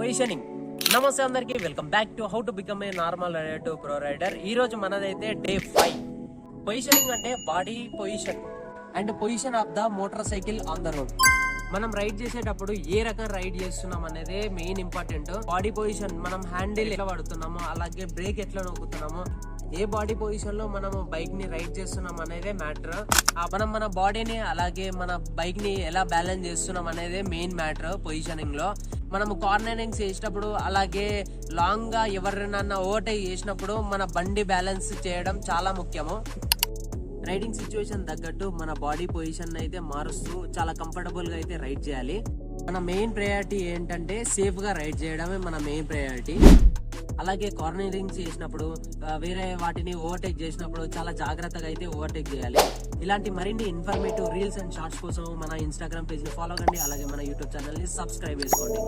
Positioning. నమస్తే అందరికి, welcome back to how to become a normal rider to pro rider. ఈ రోజు మనదైతే డే 5. పొజిషనింగ్ అంటే body position and position of the motorcycle on the road. మనం ride చేసేటప్పుడు ఏ రకం రైడ్ చేస్తున్నాం అనేది మెయిన్ ఇంపార్టెంట్. బాడీ పొజిషన్, మనం హ్యాండిల్ ఎట్లా పడుతున్నామో, అలాగే బ్రేక్ ఎట్లా నొక్కుతున్నామో, ఏ బాడీ పొజిషన్ లో మనం బైక్ ని రైడ్ చేస్తున్నాం అనేదే మ్యాటర్. మనం మన బాడీని అలాగే మన బైక్ ని ఎలా బ్యాలెన్స్ చేస్తున్నాం అనేది మెయిన్ మ్యాటర్ పొజిషనింగ్ లో. మనము కార్నరింగ్ చేసినప్పుడు, అలాగే లాంగ్ గా ఎవరినన్నా ఓవర్టేక్ చేసినప్పుడు మన బండి బ్యాలెన్స్ చేయడం చాలా ముఖ్యము. రైడింగ్ సిచ్యువేషన్ తగ్గట్టు మన బాడీ పొజిషన్ అయితే మారుస్తూ చాలా కంఫర్టబుల్ గా అయితే రైడ్ చేయాలి. మన మెయిన్ ప్రయారిటీ ఏంటంటే సేఫ్ గా రైడ్ చేయడమే మన మెయిన్ ప్రయారిటీ. అలాగే కార్నరింగ్ చేసినప్పుడు, వేరే వాటిని ఓవర్టేక్ చేసినప్పుడు చాలా జాగ్రత్తగా అయితే ఓవర్టేక్ చేయాలి. ఇలాంటి మరిన్ని ఇన్ఫర్మేటివ్ రీల్స్ అండ్ షార్ట్స్ కోసం మన ఇన్స్టాగ్రామ్ పేజ్ ని ఫాలో కండి, అలాగే మన యూట్యూబ్ ఛానల్ ని సబ్స్క్రైబ్ చేసుకోండి.